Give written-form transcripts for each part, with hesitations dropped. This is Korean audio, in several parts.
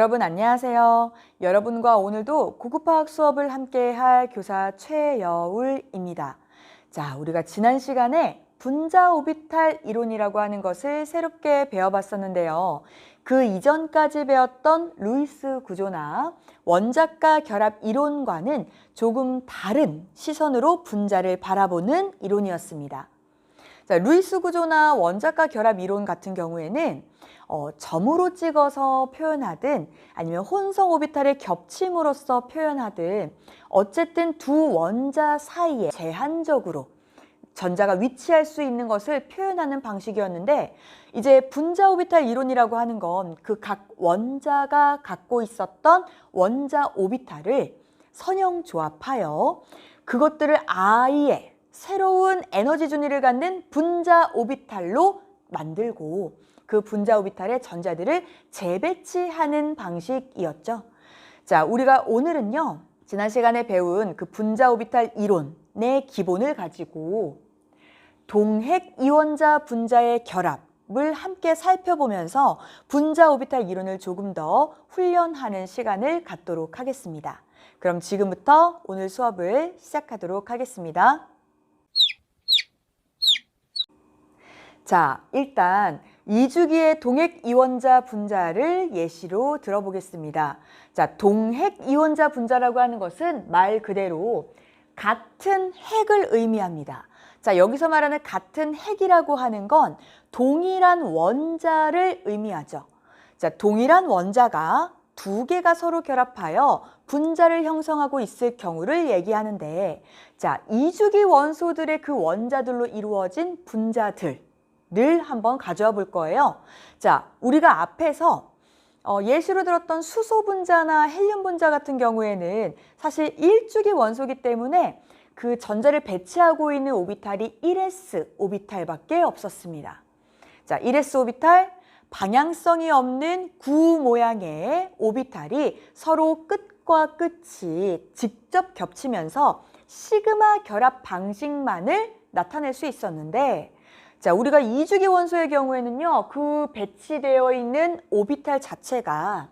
여러분 안녕하세요. 여러분과 오늘도 고급화학 수업을 함께 할 교사 최여울입니다. 자, 우리가 지난 시간에 분자 오비탈 이론이라고 하는 것을 새롭게 배워봤었는데요. 그 이전까지 배웠던 루이스 구조나 원자가 결합 이론과는 조금 다른 시선으로 분자를 바라보는 이론이었습니다. 자, 루이스 구조나 원자가 결합 이론 같은 경우에는 점으로 찍어서 표현하든 아니면 혼성 오비탈의 겹침으로써 표현하든 어쨌든 두 원자 사이에 제한적으로 전자가 위치할 수 있는 것을 표현하는 방식이었는데, 이제 분자 오비탈 이론이라고 하는 건 그 각 원자가 갖고 있었던 원자 오비탈을 선형 조합하여 그것들을 아예 새로운 에너지 준위를 갖는 분자 오비탈로 만들고 그 분자 오비탈의 전자들을 재배치하는 방식이었죠. 자, 우리가 오늘은요, 지난 시간에 배운 그 분자 오비탈 이론의 기본을 가지고 동핵 이원자 분자의 결합을 함께 살펴보면서 분자 오비탈 이론을 조금 더 훈련하는 시간을 갖도록 하겠습니다. 그럼 지금부터 오늘 수업을 시작하도록 하겠습니다. 자, 일단 2주기의 동핵 이원자 분자를 예시로 들어보겠습니다. 자, 동핵 이원자 분자라고 하는 것은 말 그대로 같은 핵을 의미합니다. 자, 여기서 말하는 같은 핵이라고 하는 건 동일한 원자를 의미하죠. 자, 동일한 원자가 두 개가 서로 결합하여 분자를 형성하고 있을 경우를 얘기하는데, 자, 2주기 원소들의 그 원자들로 이루어진 분자들을 한번 가져와 볼 거예요. 자, 우리가 앞에서 예시로 들었던 수소 분자나 헬륨 분자 같은 경우에는 사실 1주기 원소이기 때문에 그 전자를 배치하고 있는 오비탈이 1s 오비탈밖에 없었습니다. 자, 1s 오비탈, 방향성이 없는 구 모양의 오비탈이 서로 끝과 끝이 직접 겹치면서 시그마 결합 방식만을 나타낼 수 있었는데, 자, 우리가 2주기 원소의 경우에는요, 그 배치되어 있는 오비탈 자체가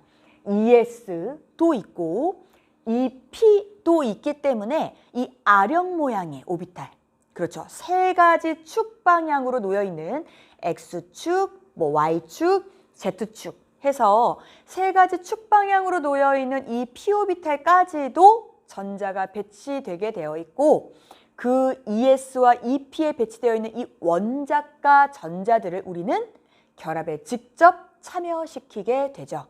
ES도 있고 EP도 있기 때문에 이 아령 모양의 오비탈, 그렇죠, 세 가지 축 방향으로 놓여 있는 X축, Y축, Z축 해서 세 가지 축 방향으로 놓여 있는 이 P 오비탈까지도 전자가 배치되게 되어 있고, 그 ES와 EP에 배치되어 있는 이 원자가 전자들을 우리는 결합에 직접 참여시키게 되죠.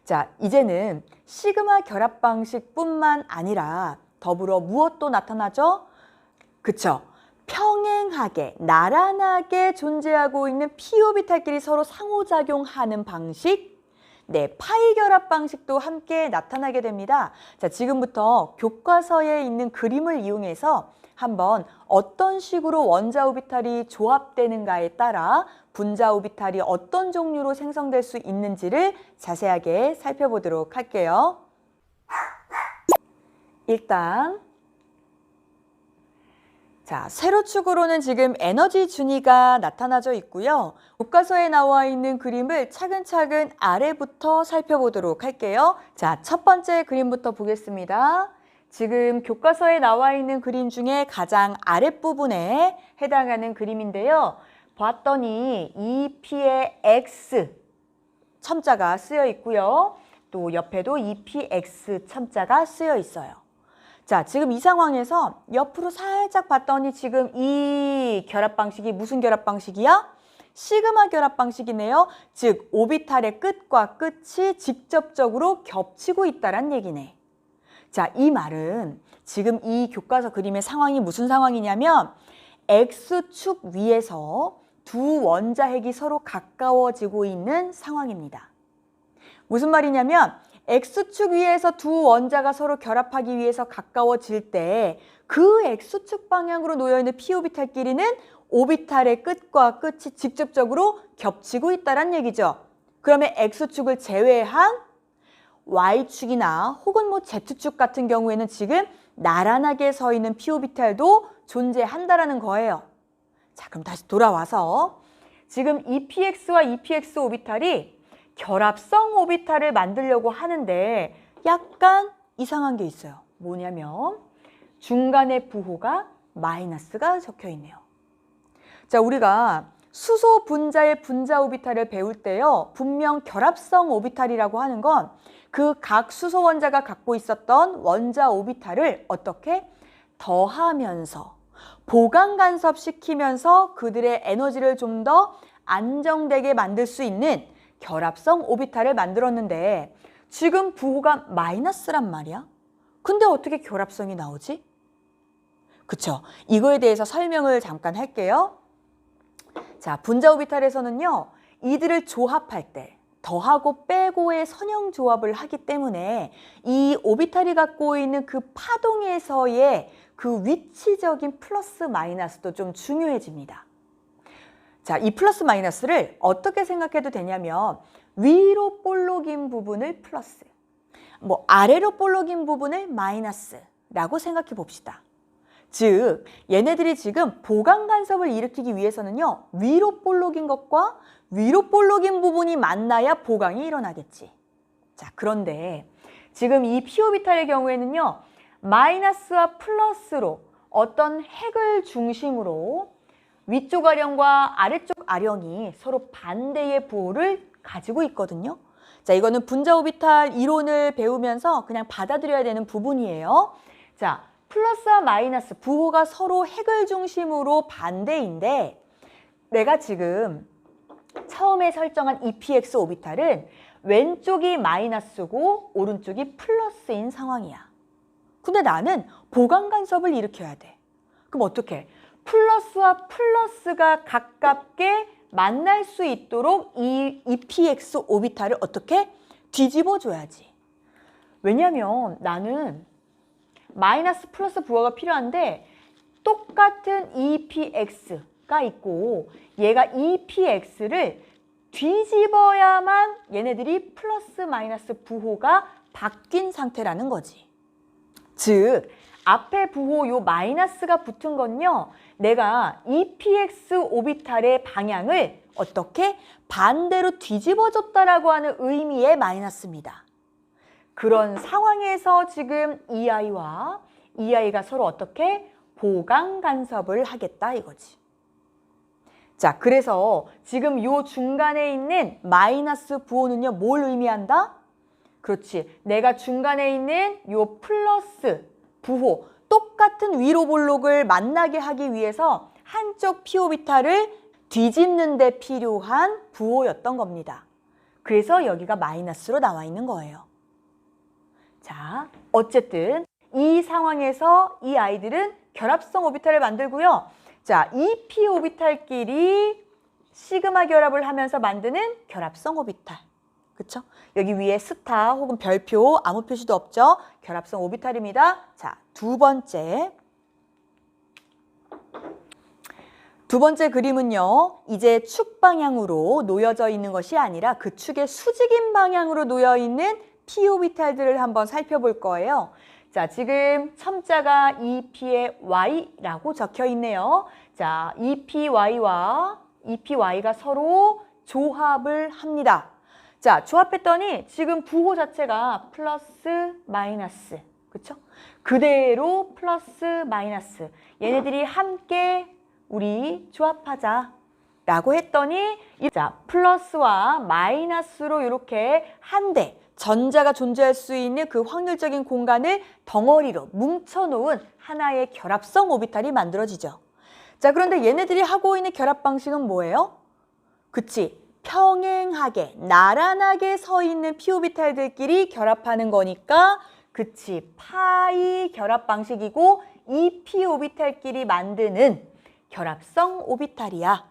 자, 이제는 시그마 결합 방식뿐만 아니라 더불어 무엇도 나타나죠? 그쵸? 평행하게, 나란하게 존재하고 있는 p 오비탈끼리 서로 상호작용하는 방식, 네, 파이 결합 방식도 함께 나타나게 됩니다. 자, 지금부터 교과서에 있는 그림을 이용해서 한번 어떤 식으로 원자 오비탈이 조합되는가에 따라 분자 오비탈이 어떤 종류로 생성될 수 있는지를 자세하게 살펴보도록 할게요. 일단 자, 세로축으로는 지금 에너지 준위가 나타나져 있고요. 교과서에 나와 있는 그림을 차근차근 아래부터 살펴보도록 할게요. 자, 첫 번째 그림부터 보겠습니다. 지금 교과서에 나와 있는 그림 중에 가장 아랫부분에 해당하는 그림인데요. 봤더니 EP의 X 첨자가 쓰여 있고요. 또 옆에도 EPX 첨자가 쓰여 있어요. 자, 지금 이 상황에서 옆으로 살짝 봤더니 지금 이 결합 방식이 무슨 결합 방식이야? 시그마 결합 방식이네요. 즉, 오비탈의 끝과 끝이 직접적으로 겹치고 있다는 얘기네. 자, 이 말은 지금 이 교과서 그림의 상황이 무슨 상황이냐면 X축 위에서 두 원자핵이 서로 가까워지고 있는 상황입니다. 무슨 말이냐면 X축 위에서 두 원자가 서로 결합하기 위해서 가까워질 때 그 X축 방향으로 놓여있는 p 오비탈끼리는 오비탈의 끝과 끝이 직접적으로 겹치고 있다는 얘기죠. 그러면 X축을 제외한 Y축이나 혹은 Z축 같은 경우에는 지금 나란하게 서 있는 p 오비탈도 존재한다라는 거예요. 자, 그럼 다시 돌아와서 지금 EPX와 EPX 오비탈이 결합성 오비탈을 만들려고 하는데 약간 이상한 게 있어요. 뭐냐면 중간에 부호가 마이너스가 적혀 있네요. 자, 우리가 수소 분자의 분자 오비탈을 배울 때요. 분명 결합성 오비탈이라고 하는 건 그 각 수소 원자가 갖고 있었던 원자 오비탈을 어떻게 더하면서 보강 간섭시키면서 그들의 에너지를 좀 더 안정되게 만들 수 있는 결합성 오비탈을 만들었는데 지금 부호가 마이너스란 말이야. 근데 어떻게 결합성이 나오지? 그쵸? 이거에 대해서 설명을 잠깐 할게요. 자, 분자 오비탈에서는요, 이들을 조합할 때 더하고 빼고의 선형 조합을 하기 때문에 이 오비탈이 갖고 있는 그 파동에서의 그 위치적인 플러스 마이너스도 좀 중요해집니다. 자, 이 플러스 마이너스를 어떻게 생각해도 되냐면 위로 볼록인 부분을 플러스, 아래로 볼록인 부분을 마이너스라고 생각해 봅시다. 즉, 얘네들이 지금 보강 간섭을 일으키기 위해서는요, 위로 볼록인 것과 위로 볼록인 부분이 만나야 보강이 일어나겠지. 자, 그런데 지금 이 p-오비탈의 경우에는요, 마이너스와 플러스로 어떤 핵을 중심으로 위쪽 아령과 아래쪽 아령이 서로 반대의 부호를 가지고 있거든요. 자, 이거는 분자 오비탈 이론을 배우면서 그냥 받아들여야 되는 부분이에요. 자, 플러스와 마이너스 부호가 서로 핵을 중심으로 반대인데 내가 지금 처음에 설정한 EPX 오비탈은 왼쪽이 마이너스고 오른쪽이 플러스인 상황이야. 근데 나는 보강 간섭을 일으켜야 돼. 그럼 어떻게? 플러스와 플러스가 가깝게 만날 수 있도록 이 EPX 오비탈을 어떻게? 뒤집어 줘야지. 왜냐면 나는 마이너스 플러스 부호가 필요한데 똑같은 EPX가 있고 얘가 EPX를 뒤집어야만 얘네들이 플러스 마이너스 부호가 바뀐 상태라는 거지. 즉, 앞에 부호 요 마이너스가 붙은 건요, 내가 EPX 오비탈의 방향을 어떻게 반대로 뒤집어줬다라고 하는 의미의 마이너스입니다. 그런 상황에서 지금 이 아이와 이 아이가 서로 어떻게 보강 간섭을 하겠다 이거지. 자, 그래서 지금 요 중간에 있는 마이너스 부호는요, 뭘 의미한다? 그렇지. 내가 중간에 있는 요 플러스 부호, 똑같은 위로 볼록을 만나게 하기 위해서 한쪽 p-오비탈을 뒤집는 데 필요한 부호였던 겁니다. 그래서 여기가 마이너스로 나와 있는 거예요. 자, 어쨌든 이 상황에서 이 아이들은 결합성 오비탈을 만들고요. 자, 이 p-오비탈끼리 시그마 결합을 하면서 만드는 결합성 오비탈. 그쵸? 여기 위에 스타 혹은 별표 아무 표시도 없죠? 결합성 오비탈입니다. 자, 두 번째 그림은요. 이제 축 방향으로 놓여져 있는 것이 아니라 그 축의 수직인 방향으로 놓여 있는 p-오비탈들을 한번 살펴볼 거예요. 자, 지금 첨자가 EP의 Y라고 적혀 있네요. 자, EPY와 EPY가 서로 조합을 합니다. 자, 조합했더니 지금 부호 자체가 플러스 마이너스, 그쵸? 그대로 플러스 마이너스, 얘네들이 함께 우리 조합하자 라고 했더니 자, 플러스와 마이너스로 이렇게 한대 전자가 존재할 수 있는 그 확률적인 공간을 덩어리로 뭉쳐놓은 하나의 결합성 오비탈이 만들어지죠. 자, 그런데 얘네들이 하고 있는 결합 방식은 뭐예요? 그치? 평행하게, 나란하게 서 있는 p-오비탈들끼리 결합하는 거니까 그치, 파이 결합 방식이고 이 p-오비탈끼리 만드는 결합성 오비탈이야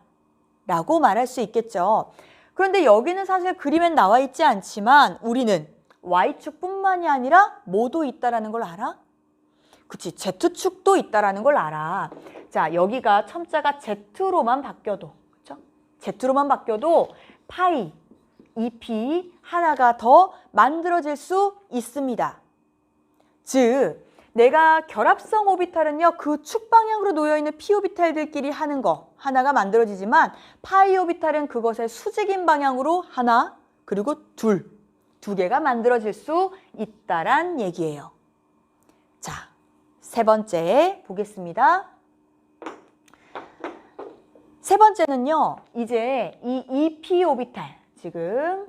라고 말할 수 있겠죠. 그런데 여기는 사실 그림엔 나와 있지 않지만 우리는 Y축뿐만이 아니라 뭐도 있다라는 걸 알아? 그치, Z축도 있다라는 걸 알아. 자, 여기가 첨자가 Z로만 바뀌어도, 그쵸? Z로만 바뀌어도 파이, EP 하나가 더 만들어질 수 있습니다. 즉, 내가 결합성 오비탈은요, 그 축 방향으로 놓여 있는 p-오비탈들끼리 하는 거 하나가 만들어지지만 파이 오비탈은 그것의 수직인 방향으로 하나, 그리고 두 개가 만들어질 수 있다란 얘기예요. 자, 세 번째 보겠습니다. 세 번째는요, 이제 이 EP 오비탈, 지금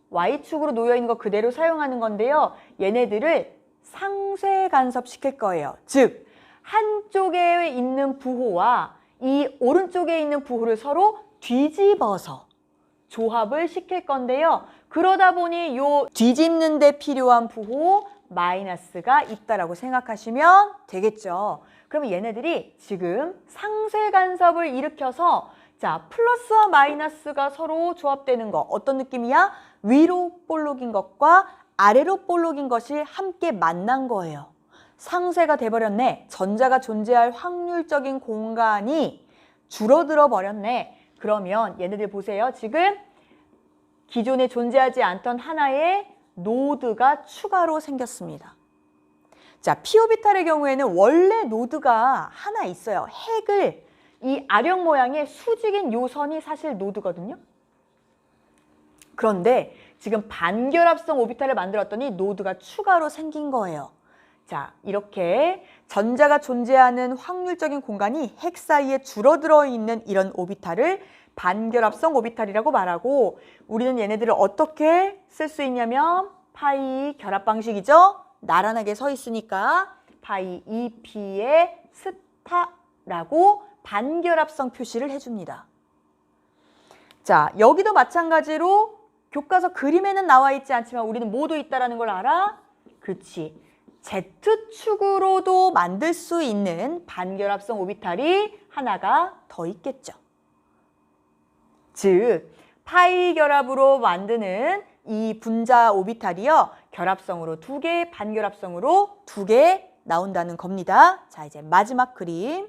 Y축으로 놓여있는 거 그대로 사용하는 건데요. 얘네들을 상쇄 간섭시킬 거예요. 즉, 한쪽에 있는 부호와 이 오른쪽에 있는 부호를 서로 뒤집어서 조합을 시킬 건데요. 그러다 보니 요 뒤집는 데 필요한 부호 마이너스가 있다라고 생각하시면 되겠죠. 그러면 얘네들이 지금 상쇄 간섭을 일으켜서 자, 플러스와 마이너스가 서로 조합되는 거 어떤 느낌이야? 위로 볼록인 것과 아래로 볼록인 것이 함께 만난 거예요. 상쇄가 돼버렸네. 전자가 존재할 확률적인 공간이 줄어들어 버렸네. 그러면 얘네들 보세요. 지금 기존에 존재하지 않던 하나의 노드가 추가로 생겼습니다. 자, p오비탈의 경우에는 원래 노드가 하나 있어요. 핵을 이 아령 모양의 수직인 요 선이 사실 노드거든요. 그런데 지금 반결합성 오비탈을 만들었더니 노드가 추가로 생긴 거예요. 자, 이렇게 전자가 존재하는 확률적인 공간이 핵 사이에 줄어들어 있는 이런 오비탈을 반결합성 오비탈이라고 말하고, 우리는 얘네들을 어떻게 쓸 수 있냐면 파이 결합 방식이죠. 나란하게 서 있으니까 파이 EP의 스타라고 반결합성 표시를 해줍니다. 자, 여기도 마찬가지로 교과서 그림에는 나와 있지 않지만 우리는 모두 있다라는 걸 알아? 그렇지. Z축으로도 만들 수 있는 반결합성 오비탈이 하나가 더 있겠죠. 즉, 파이 결합으로 만드는 이 분자 오비탈이요, 결합성으로 2개, 반결합성으로 2개 나온다는 겁니다. 자, 이제 마지막 그림.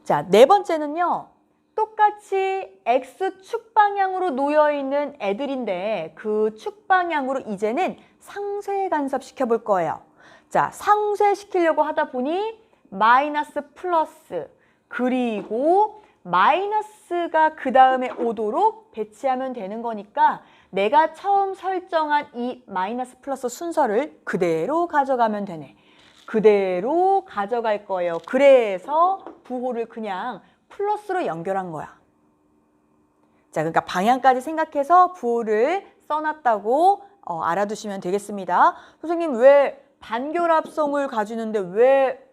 자, 네 번째는요, 똑같이 X축 방향으로 놓여있는 애들인데 그 축 방향으로 이제는 상쇄 간섭시켜 볼 거예요. 자, 상쇄시키려고 하다 보니 마이너스 플러스 그리고 마이너스가 그 다음에 오도록 배치하면 되는 거니까 내가 처음 설정한 이 마이너스 플러스 순서를 그대로 가져가면 되네. 그대로 가져갈 거예요. 그래서 부호를 그냥 플러스로 연결한 거야. 자, 그러니까 방향까지 생각해서 부호를 써놨다고 알아두시면 되겠습니다. 선생님, 왜 반결합성을 가지는데 왜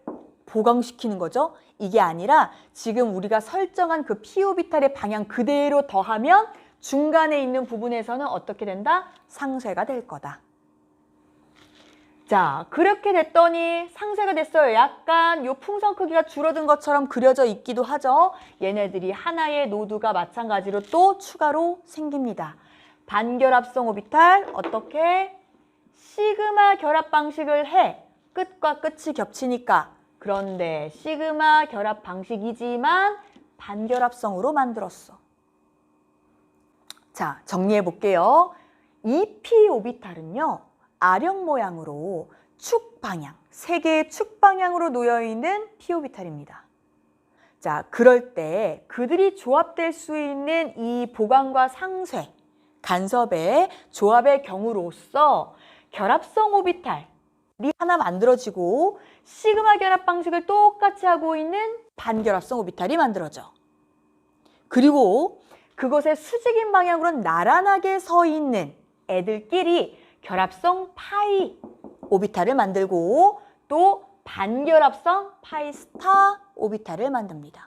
보강시키는 거죠? 이게 아니라 지금 우리가 설정한 그 p오비탈의 방향 그대로 더하면 중간에 있는 부분에서는 어떻게 된다? 상쇄가 될 거다. 자, 그렇게 됐더니 상쇄가 됐어요. 약간 요 풍선 크기가 줄어든 것처럼 그려져 있기도 하죠. 얘네들이 하나의 노드가 마찬가지로 또 추가로 생깁니다. 반결합성 오비탈 어떻게? 시그마 결합 방식을 해. 끝과 끝이 겹치니까. 그런데 시그마 결합 방식이지만 반결합성으로 만들었어. 자, 정리해 볼게요. EP 오비탈은요, 아령 모양으로 축 방향, 3개의 축 방향으로 놓여있는 p오비탈입니다. 자, 그럴 때 그들이 조합될 수 있는 이 보강과 상쇄, 간섭의 조합의 경우로서 결합성 오비탈이 하나 만들어지고 시그마 결합 방식을 똑같이 하고 있는 반결합성 오비탈이 만들어져. 그리고 그것의 수직인 방향으로 나란하게 서 있는 애들끼리 결합성 파이 오비탈을 만들고 또 반결합성 파이 스타 오비탈을 만듭니다.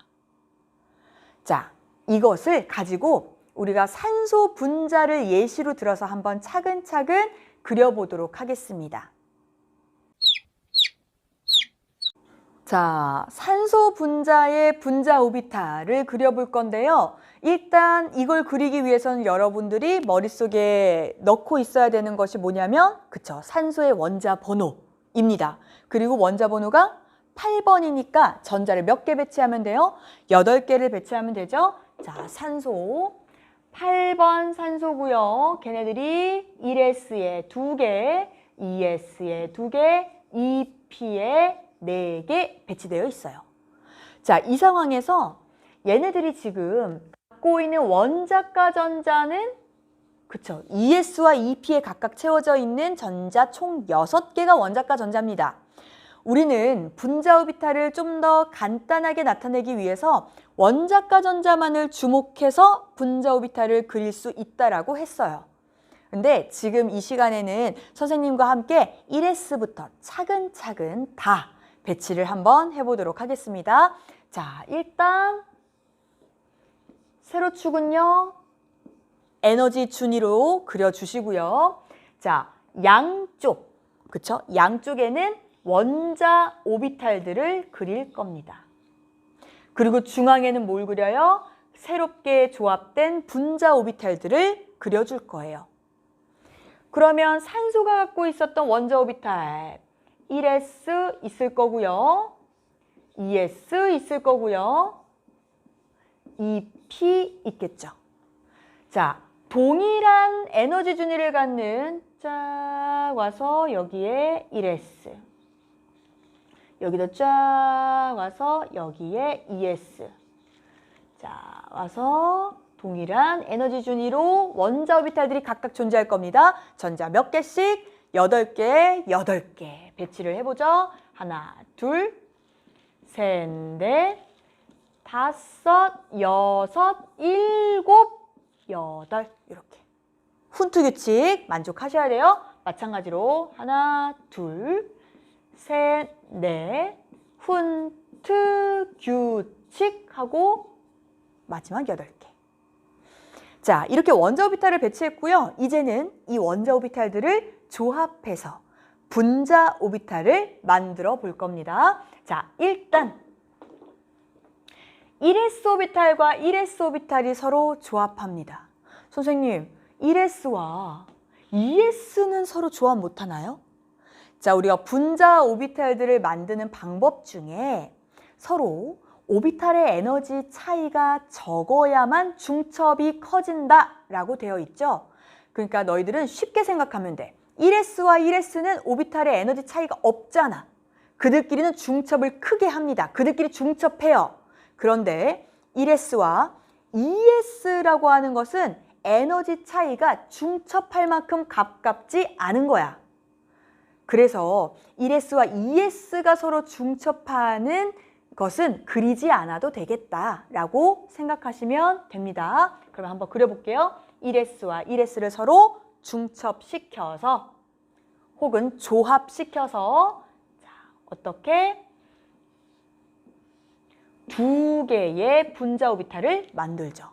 자, 이것을 가지고 우리가 산소 분자를 예시로 들어서 한번 차근차근 그려보도록 하겠습니다. 자, 산소 분자의 분자 오비탈을 그려볼 건데요. 일단 이걸 그리기 위해서는 여러분들이 머릿속에 넣고 있어야 되는 것이 뭐냐면, 그쵸, 산소의 원자 번호입니다. 그리고 원자 번호가 8번이니까 전자를 몇 개 배치하면 돼요? 8개를 배치하면 되죠? 자, 산소 8번 산소고요. 걔네들이 1S에 2개, 2S에 2개, 2P에 4개 배치되어 있어요. 자, 이 상황에서 얘네들이 지금 갖고 있는 원자가 전자는 그쵸, ES와 EP에 각각 채워져 있는 전자 총 6개가 원자가 전자입니다. 우리는 분자 오비탈을 좀 더 간단하게 나타내기 위해서 원자가 전자만을 주목해서 분자 오비탈을 그릴 수 있다라고 했어요. 근데 지금 이 시간에는 선생님과 함께 1S부터 차근차근 다 배치를 한번 해보도록 하겠습니다. 자, 일단 세로축은요, 에너지 준위로 그려주시고요. 자, 양쪽, 그쵸? 양쪽에는 원자 오비탈들을 그릴 겁니다. 그리고 중앙에는 뭘 그려요? 새롭게 조합된 분자 오비탈들을 그려줄 거예요. 그러면 산소가 갖고 있었던 원자 오비탈 1s 있을 거고요. 2s 있을 거고요. 2p 있겠죠. 자, 동일한 에너지 준위를 갖는 쫙 와서 여기에 1s, 여기도 쫙 와서 여기에 2s. 자, 와서 동일한 에너지 준위로 원자 오비탈들이 각각 존재할 겁니다. 전자 몇 개씩? 8개, 8개 배치를 해보죠. 하나, 둘, 셋, 넷, 다섯, 여섯, 일곱, 여덟 이렇게. 훈트 규칙 만족하셔야 돼요. 마찬가지로 하나, 둘, 셋, 넷, 훈트 규칙하고 마지막 8개. 자, 이렇게 원자 오비탈을 배치했고요. 이제는 이 원자 오비탈들을 조합해서 분자 오비탈을 만들어 볼 겁니다. 자, 일단 1s 오비탈과 1s 오비탈이 서로 조합합니다. 선생님, 1s와 2s는 서로 조합 못하나요? 자, 우리가 분자 오비탈들을 만드는 방법 중에 서로 오비탈의 에너지 차이가 적어야만 중첩이 커진다라고 되어 있죠. 그러니까 너희들은 쉽게 생각하면 돼. 1s와 1s는 오비탈의 에너지 차이가 없잖아. 그들끼리는 중첩을 크게 합니다. 그들끼리 중첩해요. 그런데 1s와 2s라고 하는 것은 에너지 차이가 중첩할 만큼 가깝지 않은 거야. 그래서 1s와 2s가 서로 중첩하는 것은 그리지 않아도 되겠다라고 생각하시면 됩니다. 그럼 한번 그려볼게요. 1s와 1s를 서로 중첩시켜서 혹은 조합시켜서 자, 어떻게? 2개의 분자 오비탈을 만들죠.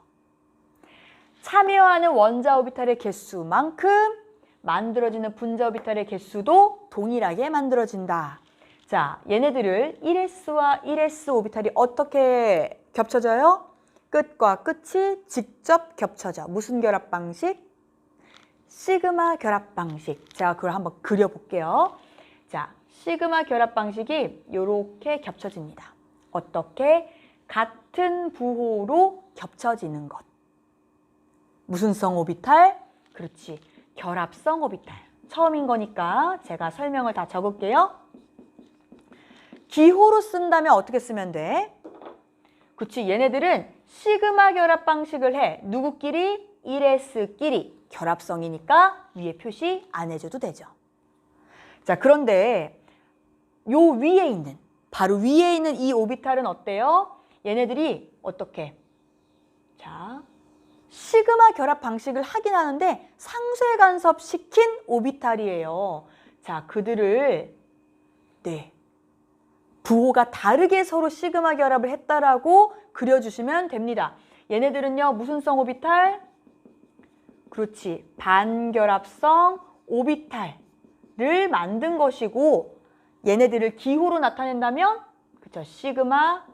참여하는 원자 오비탈의 개수만큼 만들어지는 분자 오비탈의 개수도 동일하게 만들어진다. 자, 얘네들을 1s와 1s 오비탈이 어떻게 겹쳐져요? 끝과 끝이 직접 겹쳐져. 무슨 결합 방식? 시그마 결합 방식. 제가 그걸 한번 그려볼게요. 자, 시그마 결합 방식이 이렇게 겹쳐집니다. 어떻게? 같은 부호로 겹쳐지는 것. 무슨 성 오비탈? 그렇지. 결합성 오비탈. 처음인 거니까 제가 설명을 다 적을게요. 기호로 쓴다면 어떻게 쓰면 돼? 그치, 얘네들은 시그마 결합 방식을 해. 누구끼리? 1s끼리. 결합성이니까 위에 표시 안 해줘도 되죠. 자, 그런데 요 위에 있는, 바로 위에 있는 이 오비탈은 어때요? 얘네들이 어떻게? 자, 시그마 결합 방식을 하긴 하는데 상쇄 간섭시킨 오비탈이에요. 자, 그들을 부호가 다르게 서로 시그마 결합을 했다라고 그려주시면 됩니다. 얘네들은요, 무슨 성 오비탈? 그렇지, 반결합성 오비탈을 만든 것이고 얘네들을 기호로 나타낸다면 그쵸, 시그마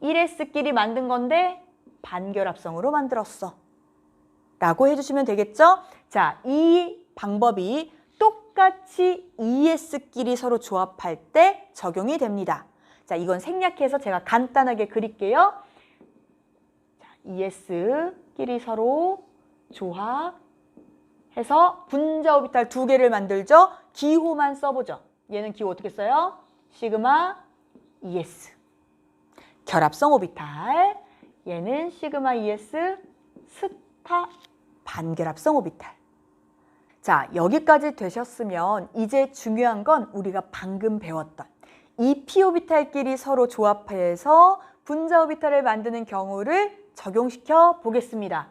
1s끼리 만든 건데 반결합성으로 만들었어 라고 해주시면 되겠죠? 자, 이 방법이 똑같이 2s끼리 서로 조합할 때 적용이 됩니다. 자, 이건 생략해서 제가 간단하게 그릴게요. 자, 2s끼리 서로 조합해서 분자 오비탈 2개를 만들죠. 기호만 써보죠. 얘는 기호 어떻게 써요? 시그마 2s. 결합성 오비탈. 얘는 시그마 2s 스타 반결합성 오비탈. 자, 여기까지 되셨으면 이제 중요한 건 우리가 방금 배웠던 이 p 오비탈끼리 서로 조합해서 분자 오비탈을 만드는 경우를 적용시켜 보겠습니다.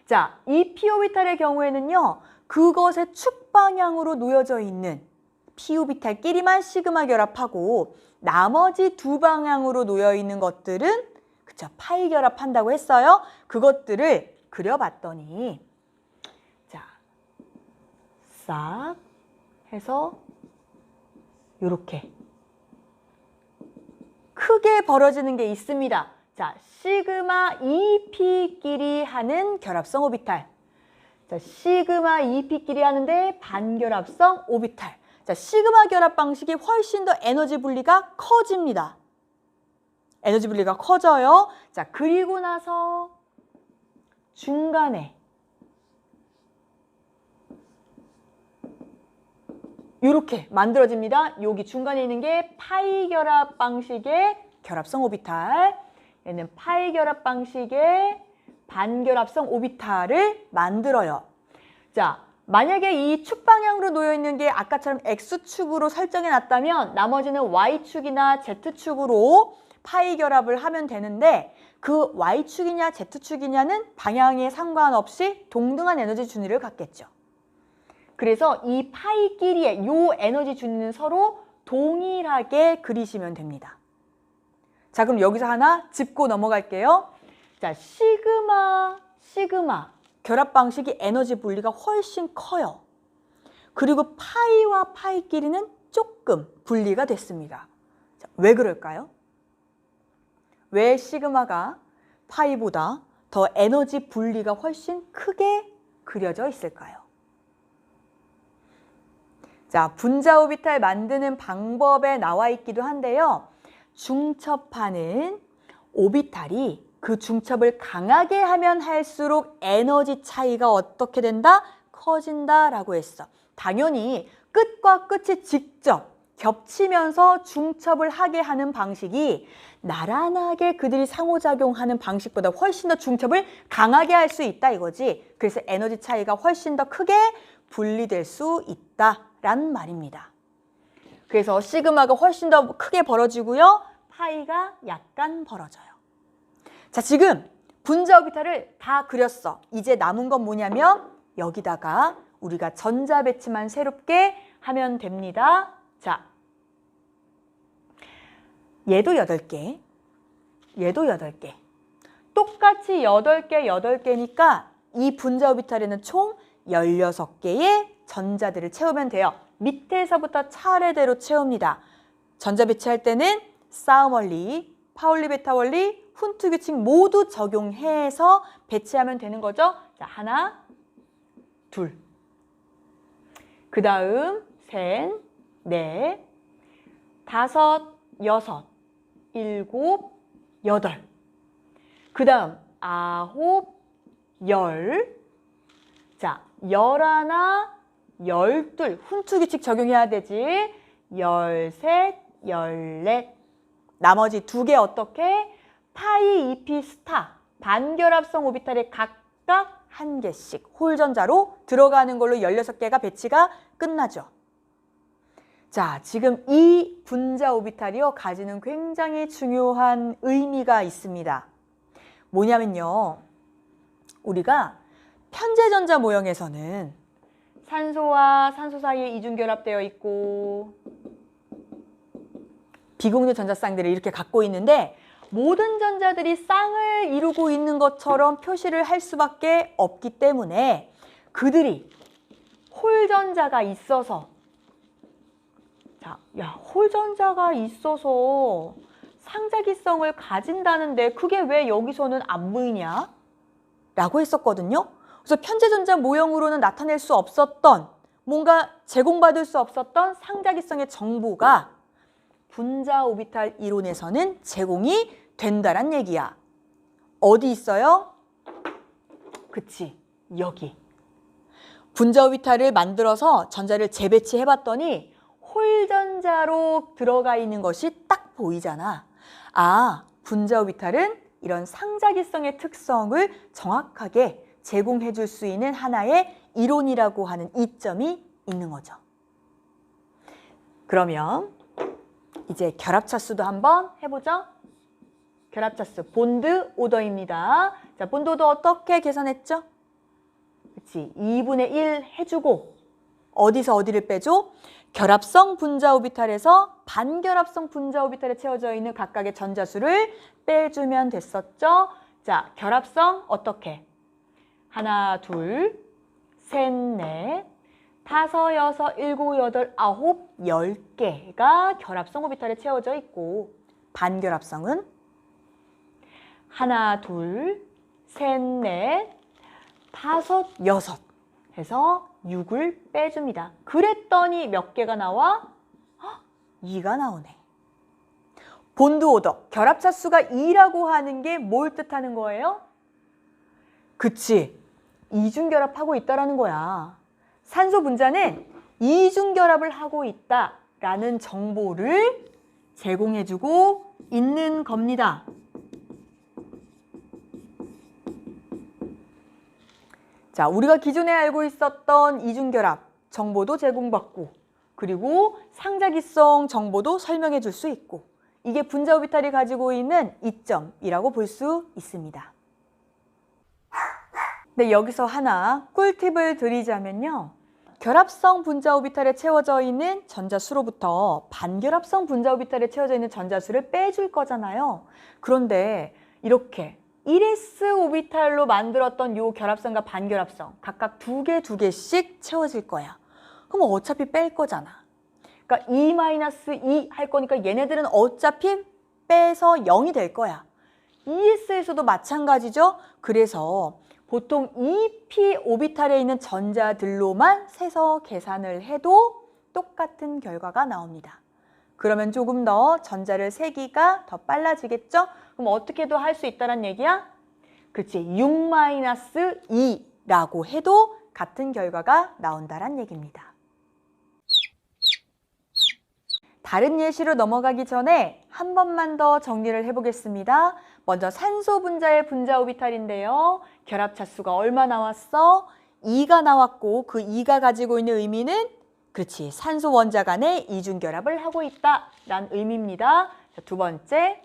자, 이 p 오비탈의 경우에는요, 그것의 축 방향으로 놓여져 있는 p 오비탈끼리만 시그마 결합하고 나머지 두 방향으로 놓여 있는 것들은 그쵸, 파이 결합한다고 했어요. 그것들을 그려봤더니 자, 싹 해서 이렇게 크게 벌어지는 게 있습니다. 자, 시그마 2p끼리 하는 결합성 오비탈. 자, 시그마 2p끼리 하는데 반결합성 오비탈. 자, 시그마 결합 방식이 훨씬 더 에너지 분리가 커집니다. 에너지 분리가 커져요. 자, 그리고 나서 중간에 이렇게 만들어집니다. 여기 중간에 있는 게 파이 결합 방식의 결합성 오비탈. 얘는 파이 결합 방식의 반결합성 오비탈을 만들어요. 자, 만약에 이 축 방향으로 놓여 있는 게 아까처럼 X축으로 설정해 놨다면 나머지는 Y축이나 Z축으로 파이 결합을 하면 되는데 그 Y축이냐 Z축이냐는 방향에 상관없이 동등한 에너지 준위를 갖겠죠. 그래서 이 파이끼리의 요 에너지 준위는 서로 동일하게 그리시면 됩니다. 자, 그럼 여기서 하나 짚고 넘어갈게요. 자, 시그마 결합 방식이 에너지 분리가 훨씬 커요. 그리고 파이와 파이끼리는 조금 분리가 됐습니다. 자, 왜 그럴까요? 왜 시그마가 파이보다 더 에너지 분리가 훨씬 크게 그려져 있을까요? 자, 분자 오비탈 만드는 방법에 나와 있기도 한데요. 중첩하는 오비탈이 그 중첩을 강하게 하면 할수록 에너지 차이가 어떻게 된다? 커진다라고 했어. 당연히 끝과 끝이 직접 겹치면서 중첩을 하게 하는 방식이 나란하게 그들이 상호작용하는 방식보다 훨씬 더 중첩을 강하게 할 수 있다 이거지. 그래서 에너지 차이가 훨씬 더 크게 분리될 수 있다라는 말입니다. 그래서 시그마가 훨씬 더 크게 벌어지고요. 파이가 약간 벌어져요. 자, 지금 분자 오비탈을 다 그렸어. 이제 남은 건 뭐냐면 여기다가 우리가 전자 배치만 새롭게 하면 됩니다. 자, 얘도 8개, 얘도 8개. 똑같이 8개니까 이 분자 오비탈에는 총 16개의 전자들을 채우면 돼요. 밑에서부터 차례대로 채웁니다. 전자 배치할 때는 싸움 원리, 파울리 베타 원리, 훈트 규칙 모두 적용해서 배치하면 되는 거죠. 자, 하나, 둘. 그 다음 셋, 넷, 다섯, 여섯, 일곱, 여덟. 그 다음 아홉, 열. 자, 11, 12. 훈트 규칙 적용해야 되지. 13, 14. 나머지 2개 어떻게? 파이, EP, 스타. 반결합성 오비탈에 각각 1개씩 홀전자로 들어가는 걸로 16개가 배치가 끝나죠. 자, 지금 이 분자 오비탈이요, 가지는 굉장히 중요한 의미가 있습니다. 뭐냐면요, 우리가 편제전자 모형에서는 산소와 산소 사이에 이중결합되어 있고 비공유 전자쌍들을 이렇게 갖고 있는데 모든 전자들이 쌍을 이루고 있는 것처럼 표시를 할 수밖에 없기 때문에 그들이 홀전자가 있어서, 자, 야, 홀전자가 있어서 상자기성을 가진다는데 그게 왜 여기서는 안 보이냐? 라고 했었거든요. 그래서 편제전자 모형으로는 나타낼 수 없었던, 뭔가 제공받을 수 없었던 상자기성의 정보가 분자 오비탈 이론에서는 제공이 된다란 얘기야. 어디 있어요? 그치, 여기. 분자 오비탈을 만들어서 전자를 재배치해봤더니 홀전자로 들어가 있는 것이 딱 보이잖아. 아, 분자 오비탈은 이런 상자기성의 특성을 정확하게 제공해 줄 수 있는 하나의 이론이라고 하는 이점이 있는 거죠. 그러면 이제 결합차수도 한번 해보죠. 결합차수 본드 오더입니다. 자, 본드 오더 어떻게 계산했죠? 그치, 2분의 1 해주고 어디서 어디를 빼줘? 결합성 분자 오비탈에서 반결합성 분자 오비탈에 채워져 있는 각각의 전자수를 빼주면 됐었죠. 자, 결합성 어떻게? 하나, 둘, 셋, 넷, 다섯, 여섯, 일곱, 여덟, 아홉, 10개가 결합성 오비탈에 채워져 있고 반결합성은 하나, 둘, 셋, 넷, 다섯, 여섯 해서 6을 빼줍니다. 그랬더니 몇 개가 나와? 2가 나오네. 본드 오더, 결합차수가 2라고 하는 게 뭘 뜻하는 거예요? 그치, 이중결합하고 있다라는 거야. 산소 분자는 이중결합을 하고 있다라는 정보를 제공해주고 있는 겁니다. 자, 우리가 기존에 알고 있었던 이중결합 정보도 제공받고 그리고 상자기성 정보도 설명해 줄 수 있고 이게 분자 오비탈이 가지고 있는 이점이라고 볼 수 있습니다. 네, 여기서 하나 꿀팁을 드리자면요. 결합성 분자 오비탈에 채워져 있는 전자수로부터 반결합성 분자 오비탈에 채워져 있는 전자수를 빼줄 거잖아요. 그런데 이렇게 1s 오비탈로 만들었던 요 결합성과 반결합성 각각 두 개씩 채워질 거야. 그럼 어차피 뺄 거잖아. 그러니까 2-2 할 거니까 얘네들은 어차피 빼서 0이 될 거야. 2s에서도 마찬가지죠. 그래서 보통 2p 오비탈에 있는 전자들로만 세서 계산을 해도 똑같은 결과가 나옵니다. 그러면 조금 더 전자를 세기가 더 빨라지겠죠? 그럼 어떻게도 할 수 있다는 얘기야? 그치, 6-2라고 해도 같은 결과가 나온다는 얘기입니다. 다른 예시로 넘어가기 전에 한 번만 더 정리를 해보겠습니다. 먼저 산소 분자의 분자 오비탈인데요. 결합차수가 얼마 나왔어? 2가 나왔고 그 2가 가지고 있는 의미는 그렇지, 산소 원자 간에 이중결합을 하고 있다라는 의미입니다. 자, 두 번째,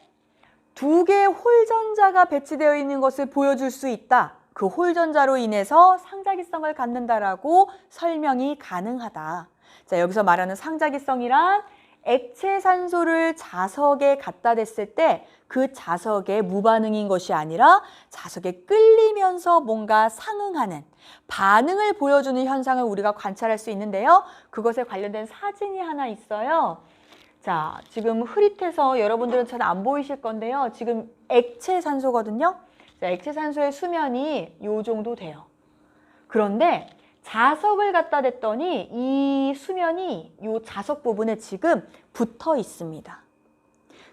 두 개의 홀전자가 배치되어 있는 것을 보여줄 수 있다. 그 홀전자로 인해서 상자기성을 갖는다라고 설명이 가능하다. 자, 여기서 말하는 상자기성이란 액체 산소를 자석에 갖다 댔을 때 그 자석의 무반응인 것이 아니라 자석에 끌리면서 뭔가 상응하는 반응을 보여주는 현상을 우리가 관찰할 수 있는데요. 그것에 관련된 사진이 하나 있어요. 자, 지금 흐릿해서 여러분들은 잘 안 보이실 건데요. 지금 액체 산소거든요. 자, 액체 산소의 수면이 이 정도 돼요. 그런데 자석을 갖다 댔더니 이 수면이 이 자석 부분에 지금 붙어 있습니다.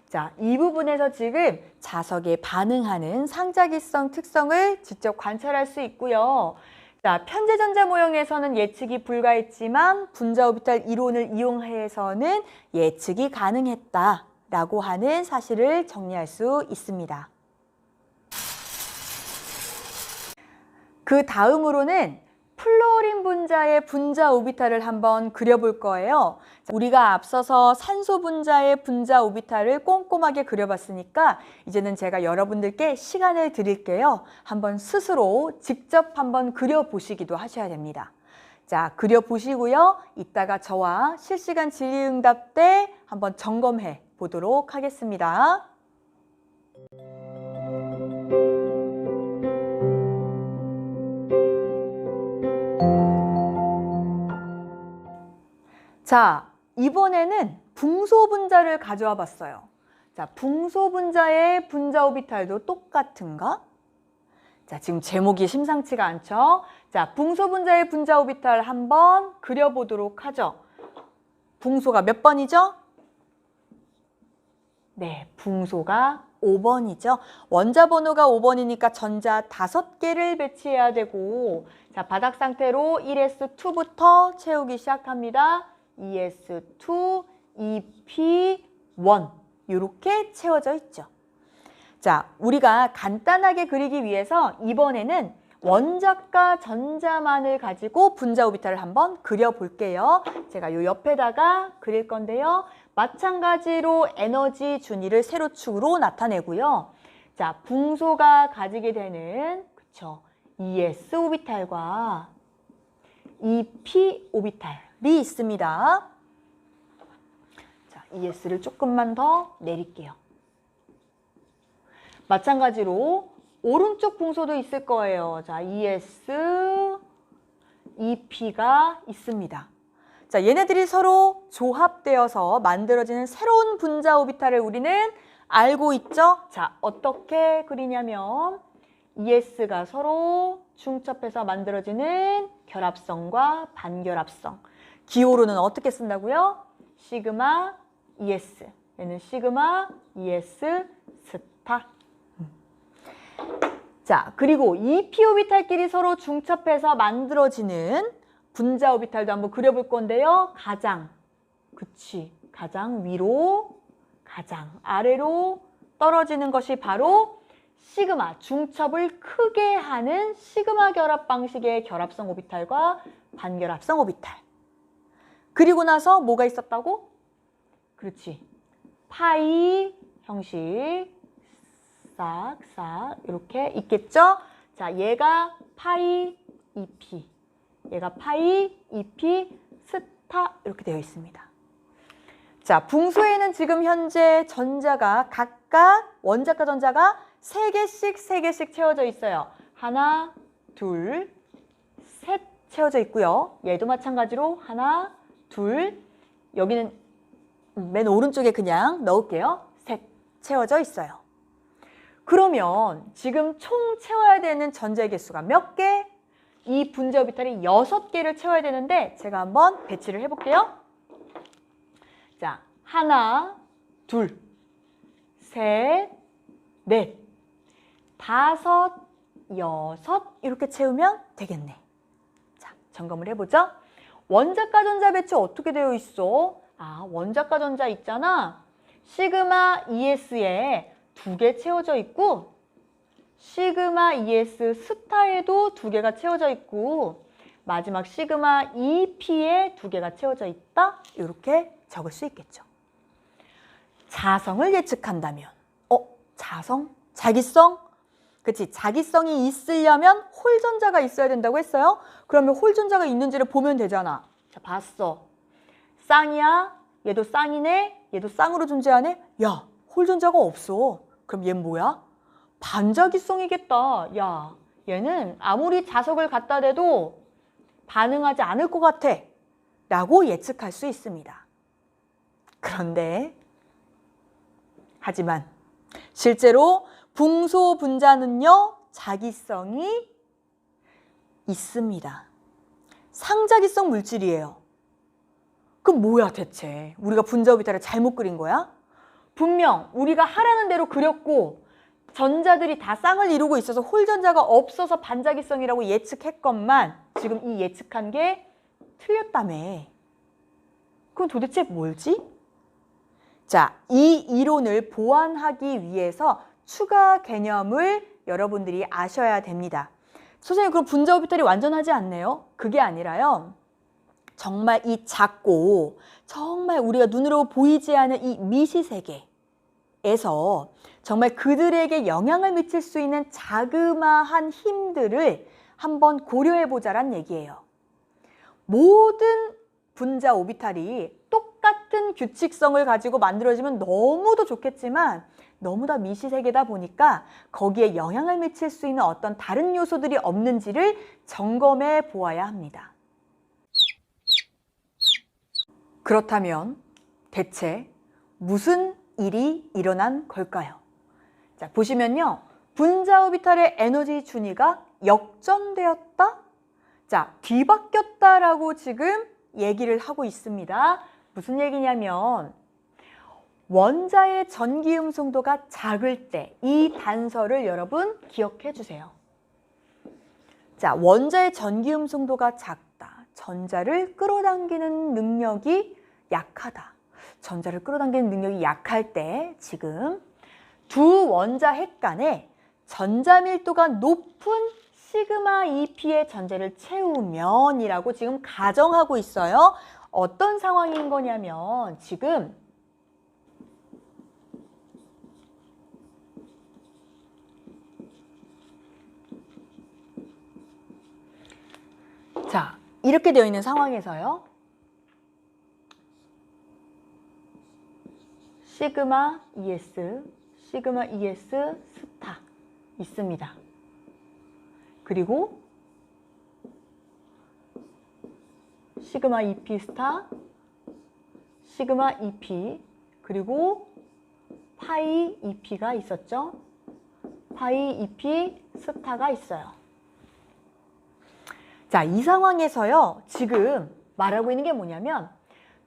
자, 이 부분에서 지금 자석에 반응하는 상자기성 특성을 직접 관찰할 수 있고요. 자, 편제전자 모형에서는 예측이 불가했지만 분자 오비탈 이론을 이용해서는 예측이 가능했다라고 하는 사실을 정리할 수 있습니다. 그 다음으로는 플로린 분자의 분자 오비탈을 한번 그려볼 거예요. 우리가 앞서서 산소 분자의 분자 오비탈을 꼼꼼하게 그려봤으니까 이제는 제가 여러분들께 시간을 드릴게요. 한번 스스로 직접 한번 그려보시기도 하셔야 됩니다. 자, 그려보시고요. 이따가 저와 실시간 질의응답 때 한번 점검해 보도록 하겠습니다. 자, 이번에는 붕소 분자를 가져와 봤어요. 자, 붕소 분자의 분자 오비탈도 똑같은가? 자, 지금 제목이 심상치가 않죠? 자, 붕소 분자의 분자 오비탈 한번 그려보도록 하죠. 붕소가 몇 번이죠? 네, 붕소가 5번이죠. 원자 번호가 5번이니까 전자 5개를 배치해야 되고, 자, 바닥 상태로 1s2부터 채우기 시작합니다. 2s2, 2p1 이렇게 채워져 있죠. 자, 우리가 간단하게 그리기 위해서 이번에는 원자과 전자만을 가지고 분자 오비탈을 한번 그려볼게요. 제가 요 옆에다가 그릴 건데요. 마찬가지로 에너지 준위를 세로축으로 나타내고요. 자, 붕소가 가지게 되는 그쵸? ES 오비탈과 EP 오비탈이 있습니다. 자, ES를 조금만 더 내릴게요. 마찬가지로 오른쪽 붕소도 있을 거예요. 자, ES, EP가 있습니다. 자, 얘네들이 서로 조합되어서 만들어지는 새로운 분자 오비탈을 우리는 알고 있죠? 자, 어떻게 그리냐면 ES가 서로 중첩해서 만들어지는 결합성과 반결합성. 기호로는 어떻게 쓴다고요? 시그마 ES. 얘는 시그마 ES 스타. 자, 그리고 EP 오비탈끼리 서로 중첩해서 만들어지는 분자 오비탈도 한번 그려볼 건데요. 가장, 그치, 가장 위로, 가장 아래로 떨어지는 것이 바로 시그마, 중첩을 크게 하는 시그마 결합 방식의 결합성 오비탈과 반결합성 오비탈. 그리고 나서 뭐가 있었다고? 그렇지, 파이 형식. 싹싹 이렇게 있겠죠? 자, 얘가 파이 EP, 얘가 파이 EP 스타 이렇게 되어 있습니다. 자, 붕소에는 지금 현재 전자가 각각 원자과 전자가 3개씩 채워져 있어요. 하나, 둘, 셋 채워져 있고요. 얘도 마찬가지로 하나, 둘, 여기는 맨 오른쪽에 그냥 넣을게요. 셋 채워져 있어요. 그러면 지금 총 채워야 되는 전자의 개수가 몇 개? 이 분자 오비탈이 6개를 채워야 되는데 제가 한번 배치를 해볼게요. 자, 하나, 둘, 셋, 넷, 다섯, 여섯 이렇게 채우면 되겠네. 자, 점검을 해보죠. 원자과 전자 배치 어떻게 되어 있어? 아, 원자과 전자 있잖아. 시그마 ES에 2개 채워져 있고 시그마 ES 스타에도 2개가 채워져 있고 마지막 시그마 EP에 2개가 채워져 있다. 이렇게 적을 수 있겠죠. 자성을 예측한다면 자성? 자기성? 그치, 자기성이 있으려면 홀전자가 있어야 된다고 했어요. 그러면 홀전자가 있는지를 보면 되잖아. 자, 봤어. 쌍이야. 얘도 쌍이네. 얘도 쌍으로 존재하네. 야, 홀전자가 없어. 그럼 얘는 뭐야? 반자기성이겠다. 야, 얘는 아무리 자석을 갖다 대도 반응하지 않을 것 같아 라고 예측할 수 있습니다. 그런데 하지만 실제로 붕소 분자는요, 자기성이 있습니다. 상자기성 물질이에요. 그럼 뭐야 대체? 우리가 분자 오비탈을 잘못 그린 거야? 분명 우리가 하라는 대로 그렸고 전자들이 다 쌍을 이루고 있어서 홀전자가 없어서 반자기성이라고 예측했건만 지금 이 예측한 게 틀렸다며. 그럼 도대체 뭘지? 자, 이 이론을 보완하기 위해서 추가 개념을 여러분들이 아셔야 됩니다. 선생님, 그럼 분자 오비탈이 완전하지 않네요? 그게 아니라요. 정말 이 작고 정말 우리가 눈으로 보이지 않는 이 미시세계에서 정말 그들에게 영향을 미칠 수 있는 자그마한 힘들을 한번 고려해보자란 얘기예요. 모든 분자 오비탈이 똑같은 규칙성을 가지고 만들어지면 너무도 좋겠지만 너무 다 미시세계다 보니까 거기에 영향을 미칠 수 있는 어떤 다른 요소들이 없는지를 점검해 보아야 합니다. 그렇다면 대체 무슨 일이 일어난 걸까요? 자, 보시면요. 분자 오비탈의 에너지 준위가 역전되었다? 자, 뒤바뀌었다라고 지금 얘기를 하고 있습니다. 무슨 얘기냐면 원자의 전기 음성도가 작을 때 이 단서를 여러분 기억해 주세요. 자, 원자의 전기 음성도가 작다. 전자를 끌어당기는 능력이 약하다. 전자를 끌어당기는 능력이 약할 때 지금 두 원자 핵 간에 전자 밀도가 높은 시그마 EP의 전자를 채우면 이라고 지금 가정하고 있어요. 어떤 상황인 거냐면 지금 자, 이렇게 되어 있는 상황에서요. 시그마 ES 스타 있습니다. 그리고 시그마 EP 스타, 시그마 EP, 그리고 파이 EP가 있었죠. 파이 EP 스타가 있어요. 자, 이 상황에서요. 지금 말하고 있는 게 뭐냐면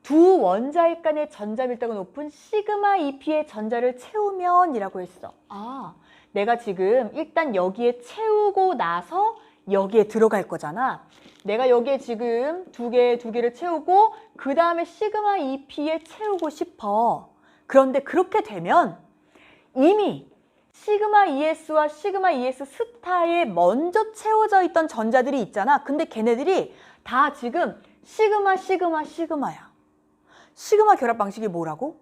두 원자핵 간의 전자 밀도가 높은 시그마 EP의 전자를 채우면 이라고 했어. 아, 내가 지금 일단 여기에 채우고 나서 여기에 들어갈 거잖아. 내가 여기에 지금 두 개를 채우고 그 다음에 시그마 EP에 채우고 싶어. 그런데 그렇게 되면 이미 시그마 ES와 시그마 ES 스타에 먼저 채워져 있던 전자들이 있잖아. 근데 걔네들이 다 지금 시그마야. 시그마 결합 방식이 뭐라고?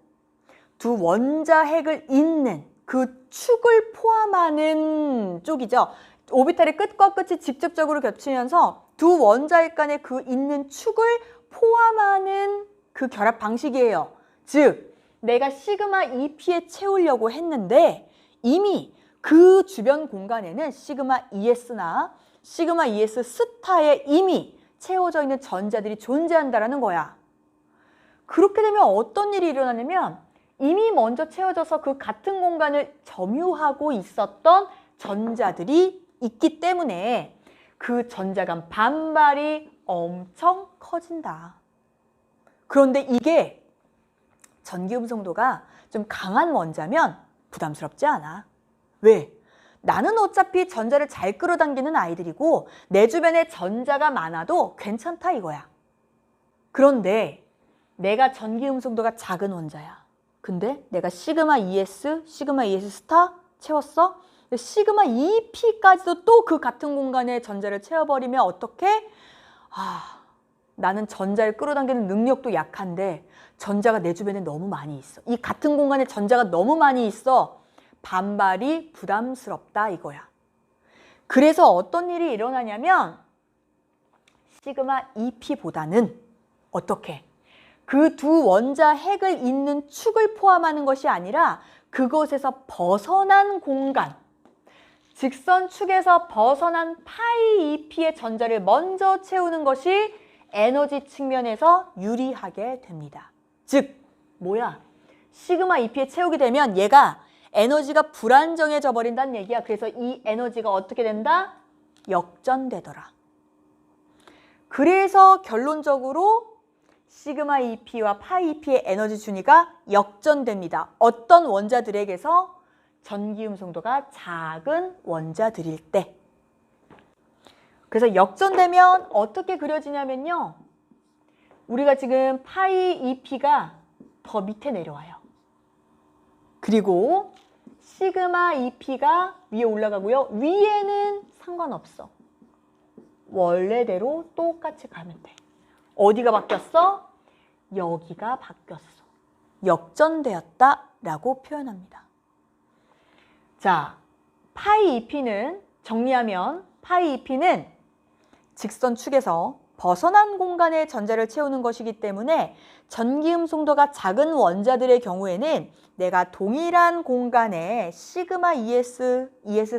두 원자핵을 잇는 그 축을 포함하는 쪽이죠. 오비탈의 끝과 끝이 직접적으로 겹치면서 두 원자핵 간의 그 잇는 축을 포함하는 그 결합 방식이에요. 즉, 내가 시그마 EP에 채우려고 했는데 이미 그 주변 공간에는 시그마 ES나 시그마 ES 스타에 이미 채워져 있는 전자들이 존재한다는 거야. 그렇게 되면 어떤 일이 일어나냐면 이미 먼저 채워져서 그 같은 공간을 점유하고 있었던 전자들이 있기 때문에 그 전자 간 반발이 엄청 커진다. 그런데 이게 전기 음성도가 좀 강한 원자면 부담스럽지 않아. 왜? 나는 어차피 전자를 잘 끌어당기는 아이들이고 내 주변에 전자가 많아도 괜찮다 이거야. 그런데 내가 전기 음성도가 작은 원자야. 근데 내가 시그마 ES 스타 채웠어? 시그마 EP까지도 또 그 같은 공간에 전자를 채워버리면 어떡해? 나는 전자를 끌어당기는 능력도 약한데 전자가 내 주변에 너무 많이 있어. 이 같은 공간에 전자가 너무 많이 있어. 반발이 부담스럽다 이거야. 그래서 어떤 일이 일어나냐면 시그마 EP보다는 어떻게? 그 두 원자 핵을 잇는 축을 포함하는 것이 아니라 그것에서 벗어난 공간, 직선 축에서 벗어난 파이 EP의 전자를 먼저 채우는 것이 에너지 측면에서 유리하게 됩니다. 즉, 뭐야? 시그마 EP에 채우게 되면 얘가 에너지가 불안정해져 버린다는 얘기야. 그래서 이 에너지가 어떻게 된다? 역전되더라. 그래서 결론적으로 시그마 EP와 파이 EP의 에너지 준위가 역전됩니다. 어떤 원자들에게서? 전기 음성도가 작은 원자들일 때. 그래서 역전되면 어떻게 그려지냐면요. 우리가 지금 파이 EP가 더 밑에 내려와요. 그리고 시그마 EP가 위에 올라가고요. 위에는 상관없어. 원래대로 똑같이 가면 돼. 어디가 바뀌었어? 여기가 바뀌었어. 역전되었다라고 표현합니다. 자, 파이 EP는 정리하면 파이 EP는 직선 축에서 벗어난 공간에 전자를 채우는 것이기 때문에 전기 음성도가 작은 원자들의 경우에는 내가 동일한 공간에 시그마 ES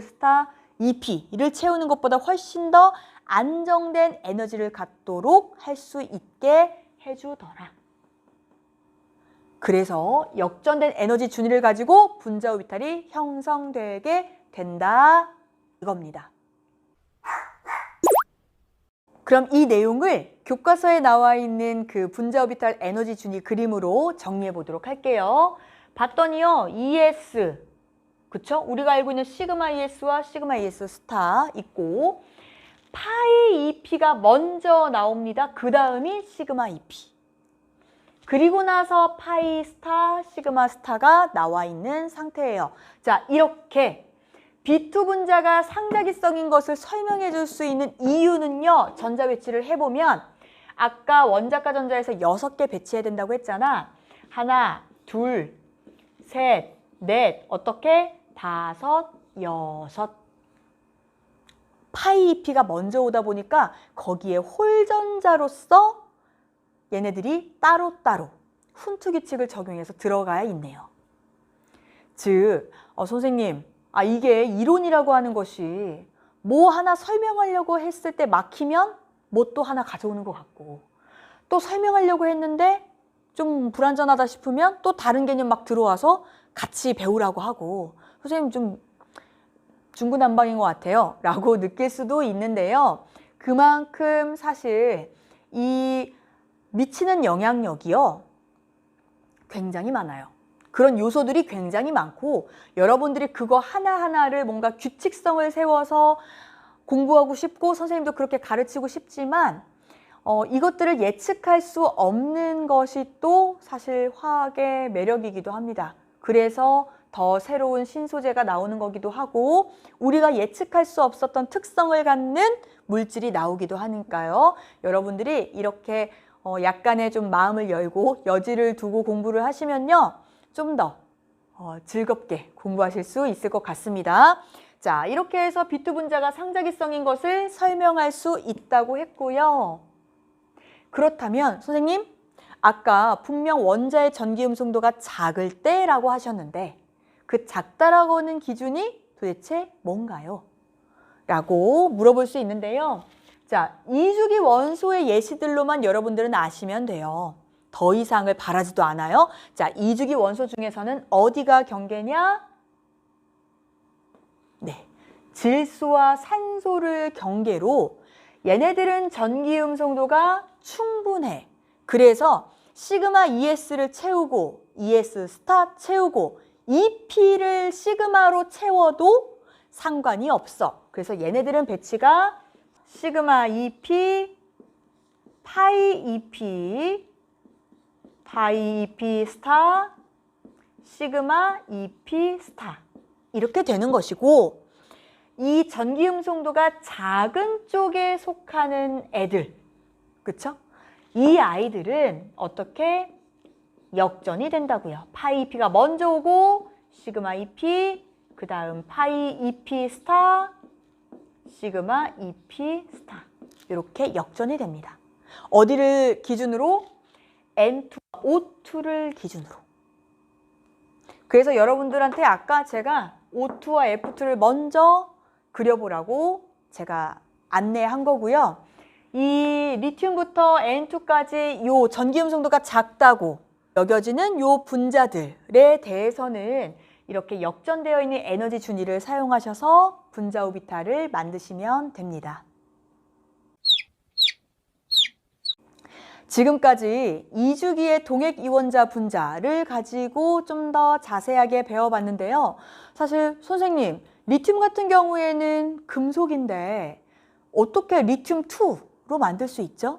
스타 EP를 채우는 것보다 훨씬 더 안정된 에너지를 갖도록 할 수 있게 해주더라. 그래서 역전된 에너지 준위를 가지고 분자 오비탈이 형성되게 된다 이겁니다. 그럼 이 내용을 교과서에 나와 있는 그 분자 오비탈 에너지 준위 그림으로 정리해 보도록 할게요. 봤더니요, ES, 그쵸? 우리가 알고 있는 시그마 ES와 시그마 ES 스타 있고 파이 EP가 먼저 나옵니다. 그 다음이 시그마 EP. 그리고 나서 파이 스타, 시그마 스타가 나와 있는 상태예요. 자, 이렇게 B2 분자가 상자기성인 것을 설명해 줄 수 있는 이유는요. 전자 배치를 해보면 아까 원자과 전자에서 6개 배치해야 된다고 했잖아. 하나, 둘, 셋, 넷, 어떻게? 5, 6. 파이 EP가 먼저 오다 보니까 거기에 홀전자로서 얘네들이 따로따로 훈트 규칙을 적용해서 들어가야 있네요. 즉, 선생님, 이게 이론이라고 하는 것이 뭐 하나 설명하려고 했을 때 막히면 뭐 또 하나 가져오는 것 같고, 또 설명하려고 했는데 좀 불완전하다 싶으면 또 다른 개념 막 들어와서 같이 배우라고 하고, 선생님 좀 중구난방인 것 같아요 라고 느낄 수도 있는데요. 그만큼 사실 이 미치는 영향력이요 굉장히 많아요. 그런 요소들이 굉장히 많고, 여러분들이 그거 하나하나를 뭔가 규칙성을 세워서 공부하고 싶고 선생님도 그렇게 가르치고 싶지만 이것들을 예측할 수 없는 것이 또 사실 화학의 매력이기도 합니다. 그래서 더 새로운 신소재가 나오는 거기도 하고, 우리가 예측할 수 없었던 특성을 갖는 물질이 나오기도 하니까요. 여러분들이 이렇게 약간의 좀 마음을 열고 여지를 두고 공부를 하시면요, 좀 더 즐겁게 공부하실 수 있을 것 같습니다. 자, 이렇게 해서 B2 분자가 상자기성인 것을 설명할 수 있다고 했고요. 그렇다면 선생님, 아까 분명 원자의 전기음성도가 작을 때라고 하셨는데 그 작다라고 하는 기준이 도대체 뭔가요? 라고 물어볼 수 있는데요. 자, 2주기 원소의 예시들로만 여러분들은 아시면 돼요. 더 이상을 바라지도 않아요. 자, 2주기 원소 중에서는 어디가 경계냐? 네, 질소와 산소를 경계로 얘네들은 전기음성도가 충분해. 그래서 시그마 ES를 채우고 ES 스타 채우고 EP를 시그마로 채워도 상관이 없어. 그래서 얘네들은 배치가 시그마 EP, 파이 EP, 파이 EP 스타, 시그마 EP 스타 이렇게 되는 것이고, 이 전기음성도가 작은 쪽에 속하는 애들, 그쵸? 이 아이들은 어떻게 역전이 된다고요. 파이 EP가 먼저 오고 시그마 EP, 그 다음 파이 EP 스타, 시그마 EP 스타 이렇게 역전이 됩니다. 어디를 기준으로? N2와 O2를 기준으로. 그래서 여러분들한테 아까 제가 O2와 F2를 먼저 그려보라고 제가 안내한 거고요. 이 리튬부터 N2까지 요 전기음성도가 작다고 여겨지는 요 분자들에 대해서는 이렇게 역전되어 있는 에너지 준위를 사용하셔서 분자 오비탈을 만드시면 됩니다. 지금까지 2주기의 동액이원자 분자를 가지고 좀 더 자세하게 배워봤는데요. 사실 선생님, 리튬 같은 경우에는 금속인데 어떻게 리튬2로 만들 수 있죠?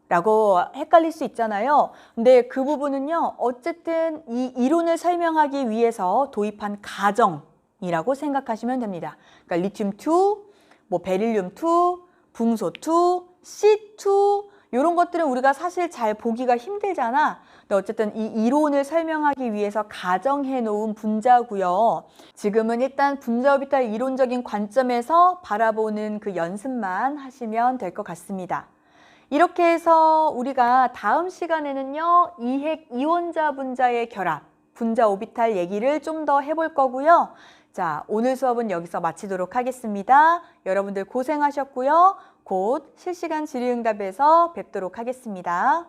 라고 헷갈릴 수 있잖아요. 근데 그 부분은요, 어쨌든 이 이론을 설명하기 위해서 도입한 가정이라고 생각하시면 됩니다. 그러니까 리튬2, 뭐 베릴륨2, 붕소2, C2 이런 것들은 우리가 사실 잘 보기가 힘들잖아. 근데 어쨌든 이 이론을 설명하기 위해서 가정해 놓은 분자고요. 지금은 일단 분자 오비탈 이론적인 관점에서 바라보는 그 연습만 하시면 될 것 같습니다. 이렇게 해서 우리가 다음 시간에는요, 이핵 이원자 분자의 결합, 분자 오비탈 얘기를 좀 더 해볼 거고요. 자, 오늘 수업은 여기서 마치도록 하겠습니다. 여러분들 고생하셨고요. 곧 실시간 질의응답에서 뵙도록 하겠습니다.